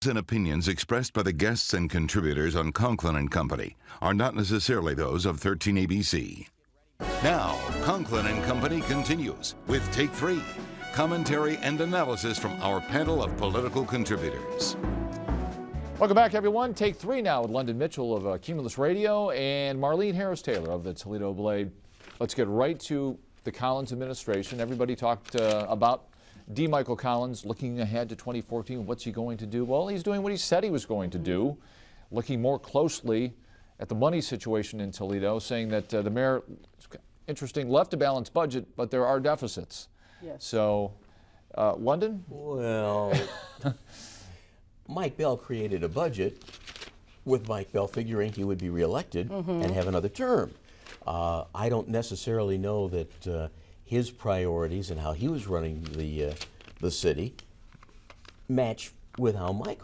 And opinions expressed by the guests and contributors on Conklin and Company are not necessarily those of 13 ABC. Now, Conklin and Company continues with Take 3, commentary and analysis from our panel of political contributors. Welcome back, everyone. Take 3 now with London Mitchell of Cumulus Radio and Marlene Harris-Taylor of the Toledo Blade. Let's get right to the Collins administration. Everybody talked about D. Michael Collins looking ahead to 2014. What's he going to do? Well, he's doing what he said he was going to do, looking more closely at the money situation in Toledo, saying that the mayor, interesting, left a balanced budget, but there are deficits. Yes. So, London? Well, Mike Bell created a budget with Mike Bell figuring he would be reelected and have another term. I don't necessarily know that his priorities and how he was running the city match with how Mike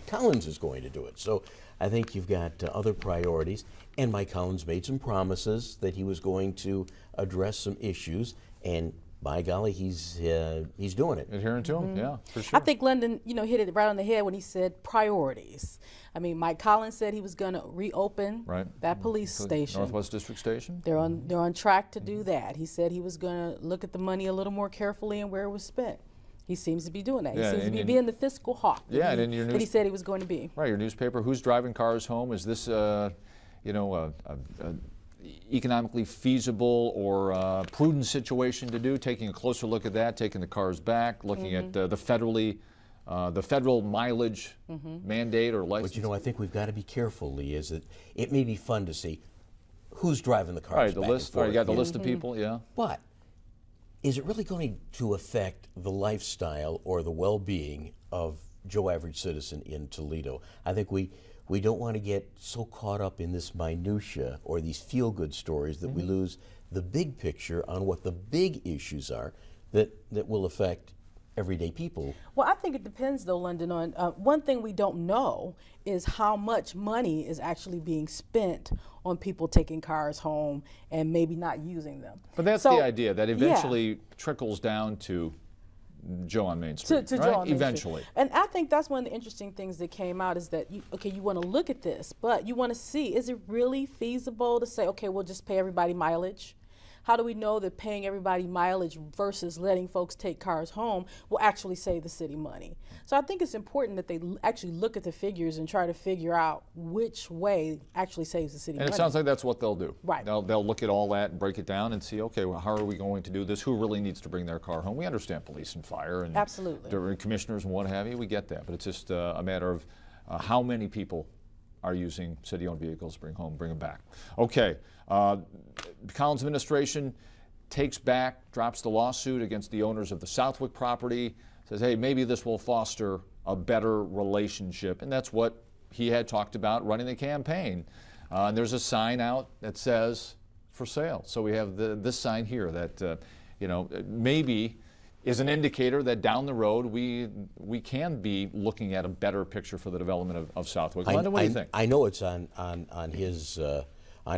Collins is going to do it. So I think you've got other priorities, and Mike Collins made some promises that he was going to address some issues, and by golly, he's doing it. Adhering to him, yeah, for sure. I think London, hit it right on the head when he said priorities. I mean, Mike Collins said he was going to reopen that police station, Northwest District Station. They're on track to do that. He said he was going to look at the money a little more carefully and where it was spent. He seems to be doing that. Yeah, he seems to be being the fiscal hawk that he said he was going to be. Right, your newspaper. Who's driving cars home? Is this, economically feasible or prudent situation to do? Taking a closer look at that, taking the cars back, looking at the federal mileage mandate or license. But I think we've got to be careful, Lee. Is that it may be fun to see who's driving the cars. Right, the back list. and forth, You got the list of people, yeah. But is it really going to affect the lifestyle or the well-being of Joe Average Citizen in Toledo? I think we don't want to get so caught up in this minutia or these feel-good stories that we lose the big picture on what the big issues are that will affect everyday people. Well, I think it depends, though, London, on one thing we don't know is how much money is actually being spent on people taking cars home and maybe not using them. But that's the idea, that eventually trickles down to Joe on Main Street, to right? Joe on Main Eventually. Street. And I think that's one of the interesting things that came out is that, you want to look at this, but you want to see, is it really feasible to say, okay, we'll just pay everybody mileage? How do we know that paying everybody mileage versus letting folks take cars home will actually save the city money? So I think it's important that they actually look at the figures and try to figure out which way actually saves the city money. And it sounds like that's what they'll do. Right. They'll look at all that and break it down and see, okay, well, how are we going to do this? Who really needs to bring their car home? We understand police and fire and absolutely commissioners and what have you. We get that. But it's just a matter of how many people are using city-owned vehicles to bring them back. Okay, the Collins administration drops the lawsuit against the owners of the Southwick property, says, hey, maybe this will foster a better relationship, and that's what he had talked about running the campaign. And there's a sign out that says, for sale. So we have this sign here that, maybe is an indicator that down the road we can be looking at a better picture for the development of Southwick. London, what do you think? I know it's on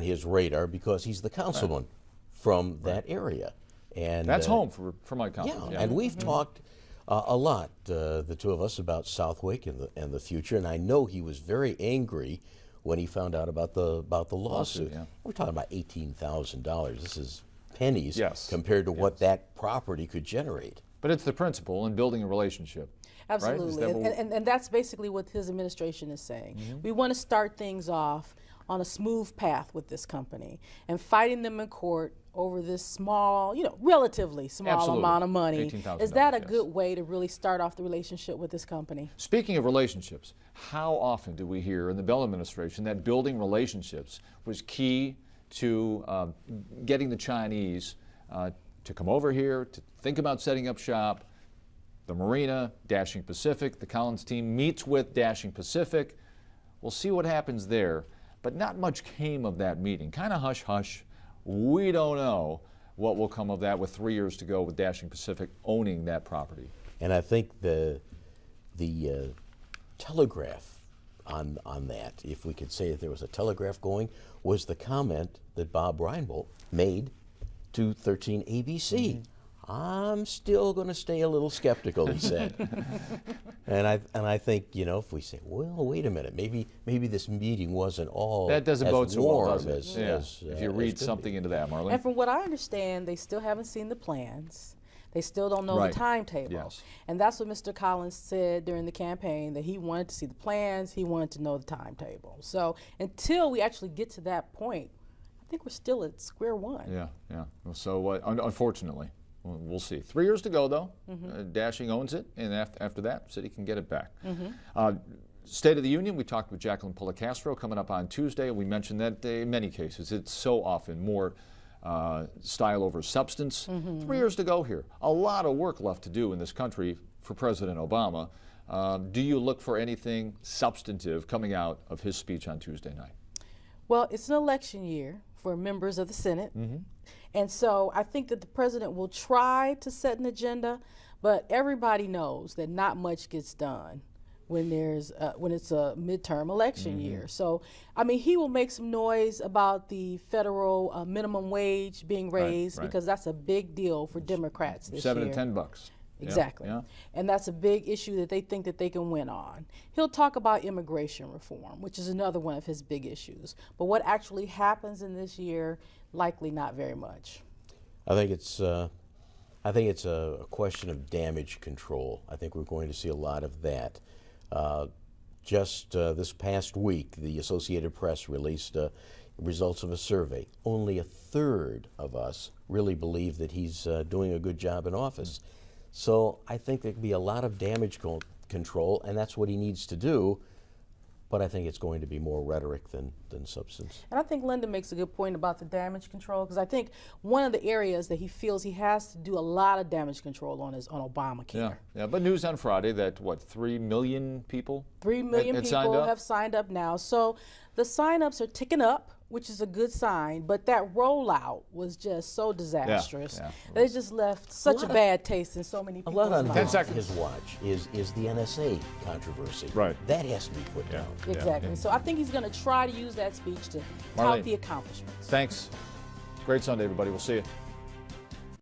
his radar because he's the councilman from that area, and that's home for Mike Conklin. Yeah, and we've talked a lot, the two of us, about Southwick and the future. And I know he was very angry when he found out about the lawsuit. Yeah. We're talking about $18,000. This is pennies compared to what that property could generate. But it's the principle in building a relationship. Absolutely, right? And that's basically what his administration is saying. We want to start things off on a smooth path with this company, and fighting them in court over this small, relatively small amount of money. Is that a good way to really start off the relationship with this company? Speaking of relationships, how often do we hear in the Bell administration that building relationships was key to getting the Chinese to come over here, to think about setting up shop? The marina, Dashing Pacific, the Collins team meets with Dashing Pacific. We'll see what happens there. But not much came of that meeting. Kind of hush-hush. We don't know what will come of that with 3 years to go with Dashing Pacific owning that property. And I think the telegraph on that, if we could say that there was a telegraph going, was the comment that Bob Reinbold made to 13 ABC. I'm still going to stay a little skeptical, he said. and I think, you know, if we say, well, wait a minute, maybe this meeting wasn't all That doesn't as bode so well, warm does it? as If you read something into that, Marlene. And from what I understand, they still haven't seen the plans. They still don't know Right. the timetable. Yes. And that's what Mr. Collins said during the campaign, that he wanted to see the plans, he wanted to know the timetable. So until we actually get to that point, I think we're still at square one. Yeah, yeah. So unfortunately, we'll see. 3 years to go, though. Dashing owns it, and after that, city can get it back. State of the Union, we talked with Jacqueline Policastro coming up on Tuesday. We mentioned that in many cases, it's so often more style over substance. 3 years to go here. A lot of work left to do in this country for President Obama. Do you look for anything substantive coming out of his speech on Tuesday night? Well, it's an election year for members of the Senate. And so I think that the president will try to set an agenda, but everybody knows that not much gets done when it's a midterm election year. So, I mean, he will make some noise about the federal minimum wage being raised, right. because that's a big deal for Democrats this year. $7 to $10. Exactly. Yeah. And that's a big issue that they think that they can win on. He'll talk about immigration reform, which is another one of his big issues. But what actually happens in this year, likely not very much. I think it's a question of damage control. I think we're going to see a lot of that. Just this past week, the Associated Press released results of a survey. Only a third of us really believe that he's doing a good job in office. So I think there could be a lot of damage control, and that's what he needs to do. But I think it's going to be more rhetoric than substance. And I think Linda makes a good point about the damage control, because I think one of the areas that he feels he has to do a lot of damage control on is on Obamacare. Yeah, yeah. But news on Friday that, 3 million people? 3 million had people signed up? have signed up now. So the sign-ups are ticking up, which is a good sign, but that rollout was just so disastrous. yeah. They just left such a bad taste in so many A people's lot on 10 minds. seconds. his watch is the NSA controversy. Right. That has to be put down. Exactly. Yeah. So I think he's going to try to use that speech to Marlene. tout the accomplishments. Thanks. Great Sunday, everybody. We'll see you.